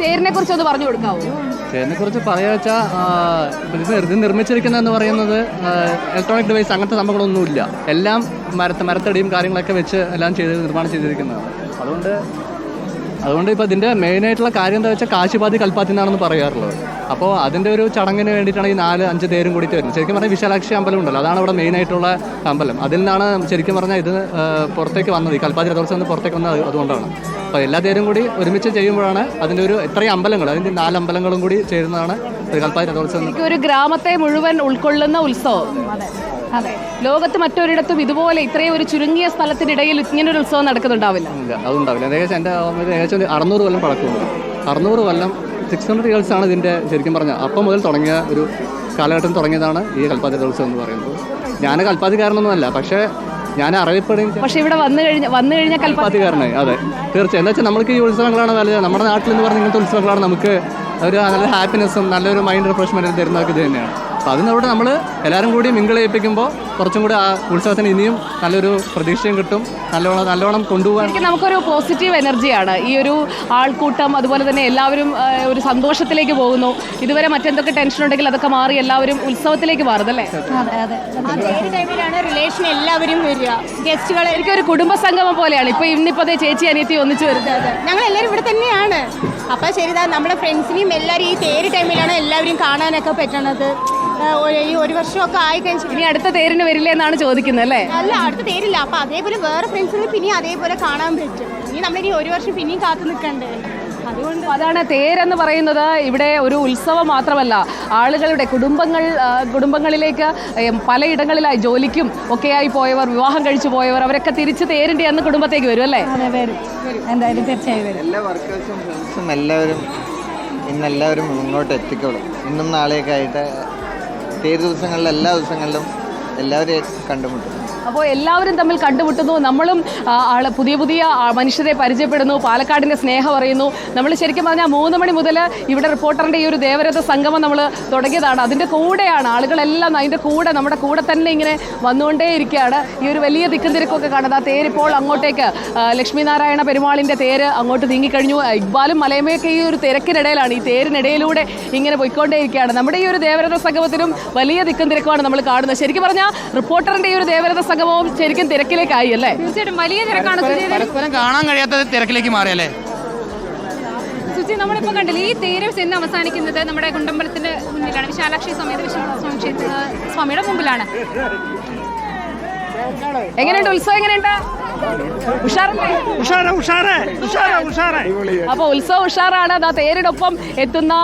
തേരിനെ കുറിച്ച് ഒന്ന് പറഞ്ഞു കൊടുക്കാവോ? തേരിനെ കുറിച്ച് പറയാ വെച്ചാൽ ഇത് നിർമ്മിച്ചിരിക്കുന്നതെന്ന് പറയുന്നത് ഇലക്ട്രോണിക് ഡിവൈസ് അങ്ങനത്തെ സംഭവങ്ങളൊന്നുമില്ല. എല്ലാം മരത്തടിയും കാര്യങ്ങളൊക്കെ വെച്ച് എല്ലാം നിർമ്മാണം ചെയ്തിരിക്കുന്നതാണ്. അതുകൊണ്ട് ഇപ്പോൾ ഇതിൻ്റെ മെയിനായിട്ടുള്ള കാര്യം എന്താ വെച്ചാൽ കാശിപാതി കൽപ്പാത്തി എന്നാണെന്ന് പറയാറുള്ളത്. അപ്പോൾ അതിൻ്റെ ഒരു ചടങ്ങിന് വേണ്ടിയിട്ടാണ് ഈ 4-5 തേരും കൂടി വരുന്നത്. ശരിക്കും പറഞ്ഞാൽ വിശാലാക്ഷി അമ്പലം ഉണ്ടല്ലോ, അതാണ് ഇവിടെ മെയിനായിട്ടുള്ള അമ്പലം. അതിൽ നിന്നാണ് ശരിക്കും പറഞ്ഞാൽ ഇത് പുറത്തേക്ക് വന്നത്. ഈ കൽപ്പാത്തി രഥോത്സവം പുറത്തേക്ക് വന്നത് അതുകൊണ്ടാണ്. അപ്പോൾ എല്ലാ തേരും കൂടി ഒരുമിച്ച് ചെയ്യുമ്പോഴാണ് അതിൻ്റെ ഒരു ഇത്രയും അമ്പലങ്ങൾ, അതിൻ്റെ 4 അമ്പലങ്ങളും കൂടി ചേരുന്നതാണ് കൽപ്പാത്തി രഥോത്സവം. ഒരു ഗ്രാമത്തെ മുഴുവൻ ഉൾക്കൊള്ളുന്ന ഉത്സവം. അതെ, ലോകത്ത് മറ്റൊരിടത്തും ഇതുപോലെ ഇത്രയും ഒരു ചുരുങ്ങിയ സ്ഥലത്തിനിടയിൽ ഇങ്ങനൊരു ഉത്സവം നടക്കുന്നുണ്ടാവില്ല. അതുണ്ടാവില്ല. ഏകദേശം 600 കൊല്ലം പഴക്കമുണ്ട്. 600 കൊല്ലം 600 ഇയേഴ്സ് ആണ് ഇതിൻ്റെ ശരിക്കും പറഞ്ഞാൽ. അപ്പം മുതൽ തുടങ്ങിയ ഒരു കാലഘട്ടം തുടങ്ങിയതാണ് ഈ കൽപ്പാത്തി രഥോത്സവം എന്ന് പറയുന്നത്. ഞാൻ കൽപ്പാത്തിക്കാരനൊന്നുമല്ല, പക്ഷേ ഞാൻ അറിയപ്പെടും. പക്ഷേ ഇവിടെ വന്നു കഴിഞ്ഞാൽ കൽപ്പാത്തിക്കാരനായി. അതെ, തീർച്ചയായും. എന്താ വെച്ചാൽ നമ്മൾക്ക് ഈ ഉത്സവങ്ങളാണ് നല്ലത്. നമ്മുടെ നാട്ടിൽ എന്ന് പറഞ്ഞ ഇങ്ങനത്തെ ഉത്സവങ്ങളാണ് നമുക്ക് ഒരു നല്ല ഹാപ്പിനെസ്സും നല്ലൊരു മൈൻഡ് റിഫ്രഷ്മെൻറ്റും തരുന്നതൊക്കെ ഇത് തന്നെയാണ്. അപ്പോൾ അതിനോട് നമ്മൾ എല്ലാവരും കൂടി മിങ്കിൾ ചെയ്യിപ്പിക്കുമ്പോൾ കുറച്ചും കൂടി ആ ഉത്സവത്തിന് ഇനിയും നല്ലൊരു പ്രതീക്ഷയും കിട്ടും. നല്ലോണം കൊണ്ടുപോകാൻ നമുക്കൊരു പോസിറ്റീവ് എനർജിയാണ് ഈ ഒരു ആൾക്കൂട്ടം. അതുപോലെ തന്നെ എല്ലാവരും ഒരു സന്തോഷത്തിലേക്ക് പോകുന്നു. ഇതുവരെ മറ്റെന്തൊക്കെ ടെൻഷൻ ഉണ്ടെങ്കിൽ അതൊക്കെ മാറി എല്ലാവരും ഉത്സവത്തിലേക്ക് മാറുന്നല്ലേ? റിലേഷൻ എല്ലാവരും വരിക, ഗസ്റ്റുകൾ. എനിക്കൊരു കുടുംബ സംഗമം പോലെയാണ്. ഇന്നിപ്പോ ചേച്ചി അനിയത്തി ഒന്നിച്ച് വരുന്നത്. ഞങ്ങൾ എല്ലാവരും ഇവിടെ തന്നെയാണ്. അപ്പോൾ ശരിതാ, നമ്മുടെ ഫ്രണ്ട്സിനെയും എല്ലാവരും ഈ തേര് ടൈമിലാണ് എല്ലാവരും കാണാനൊക്കെ പറ്റണത്. ഈ ഒരു വർഷമൊക്കെ ആയി കഴിഞ്ഞു. ഇനി അടുത്ത തേരിന് വരില്ല എന്നാണ് ചോദിക്കുന്നത് അല്ലേ? അല്ല, അടുത്ത തേരില്ല. അപ്പോൾ അതേപോലെ വേറെ ഫ്രണ്ട്സിന് പിന്നെ അതേപോലെ കാണാൻ പറ്റും. ഇനി നമ്മളിനി ഒരു വർഷം പിന്നെയും കാത്തു നിൽക്കണ്ടേ. അതുകൊണ്ട് അതാണ് തേരെന്ന് പറയുന്നത്. ഇവിടെ ഒരു ഉത്സവം മാത്രമല്ല, ആളുകളുടെ കുടുംബങ്ങളിലേക്ക് പലയിടങ്ങളിലായി ജോലിക്കും ഒക്കെയായി പോയവർ, വിവാഹം കഴിച്ചു പോയവർ, അവരൊക്കെ തിരിച്ച് തേരിൻ്റെ അന്ന് കുടുംബത്തേക്ക് വരും അല്ലേ? എന്തായാലും തീർച്ചയായും വരും. എല്ലാ വർക്കേഴ്സും ഫ്രണ്ട്സും എല്ലാവരും മുന്നോട്ട് എത്തിക്കോളും. ഇന്നും നാളെയൊക്കെ ആയിട്ട് തേര് ദിവസങ്ങളിലും എല്ലാ ദിവസങ്ങളിലും എല്ലാവരെയും കണ്ടുമുട്ടും. അപ്പോൾ എല്ലാവരും തമ്മിൽ കണ്ടുമുട്ടുന്നു. നമ്മളും പുതിയ മനുഷ്യരെ പരിചയപ്പെടുന്നു. പാലക്കാടിൻ്റെ സ്നേഹം അറിയുന്നു. നമ്മൾ ശരിക്കും പറഞ്ഞാൽ 3 മണി മുതൽ ഇവിടെ റിപ്പോർട്ടറിൻ്റെ ഈ ഒരു ദേവരഥ സംഗമം നമ്മൾ തുടങ്ങിയതാണ്. അതിൻ്റെ കൂടെയാണ് ആളുകളെല്ലാം, അതിൻ്റെ കൂടെ നമ്മുടെ കൂടെ തന്നെ ഇങ്ങനെ വന്നുകൊണ്ടേ ഇരിക്കുകയാണ്. ഈ ഒരു വലിയ തിക്കും തിരക്കൊക്കെ കാണുന്നത്. ആ തേരിപ്പോൾ അങ്ങോട്ടേക്ക് ലക്ഷ്മീനാരായണ പെരുമാളിൻ്റെ തേര് അങ്ങോട്ട് നീങ്ങിക്കഴിഞ്ഞു. ഇക്ബാലും മലയമൊക്കെ ഈ ഒരു തിരക്കിനിടയിലാണ്, ഈ തേരിനിടയിലൂടെ ഇങ്ങനെ പോയിക്കൊണ്ടേ ഇരിക്കുകയാണ്. നമ്മുടെ ഈ ഒരു ദേവരഥ സംഗമത്തിനും വലിയ തിക്കും തിരക്കുമാണ് നമ്മൾ കാണുന്നത്. ശരിക്കും പറഞ്ഞാൽ റിപ്പോർട്ടറിൻ്റെ ഈ ഒരു ദേവരഥ സംഗമവും ശരിക്കും തിരക്കിലേക്കായി അല്ലേ? തീർച്ചയായിട്ടും വലിയ തിരക്കാണ്. പരസ്പരം കാണാൻ കഴിയാത്ത തിരക്കിലേക്ക് മാറിയല്ലേ? സുചി, നമ്മളിപ്പോൾ കണ്ടില്ല, ഈ തേര് ചെന്ന് അവസാനിക്കുന്നത് നമ്മുടെ കുണ്ടമ്പലത്തിന്റെ മുന്നിലാണ്. വിശാലാക്ഷി സമേത സ്വാമിയുടെ മുമ്പിലാണ്. എങ്ങനെയുണ്ട് ഉത്സവം? എങ്ങനെയുണ്ട്? അപ്പൊ ഉത്സവം ഉഷാറാണ്. തേരിനൊപ്പം എത്തുന്ന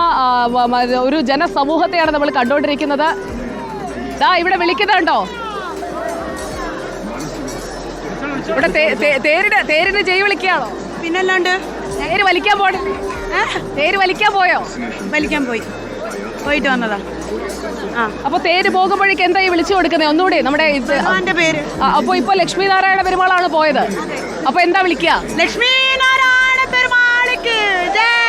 ഒരു ജനസമൂഹത്തെയാണ് നമ്മൾ കണ്ടുകൊണ്ടിരിക്കുന്നത്. ഇവിടെ വിളിക്കുന്നുണ്ടോ? ഇവിടെ തേരിന് ജയ് വിളിക്കുകയാണോ? പിന്നല്ലാണ്ട്. തേര് വലിക്കാൻ പോയോ? വലിക്കാൻ പോയിട്ട് വന്നതാ. അപ്പൊ തേര് പോകുമ്പോഴേക്ക് എന്തായി വിളിച്ചു കൊടുക്കുന്നത്? ഒന്നുകൂടി നമ്മുടെ പേര്. അപ്പൊ ഇപ്പൊ ലക്ഷ്മീനാരായണ പെരുമാളാണ് പോയത്. അപ്പൊ എന്താ വിളിക്കുക? ലക്ഷ്മീനാരായണ പെരുമാൾക്ക് ജയ്.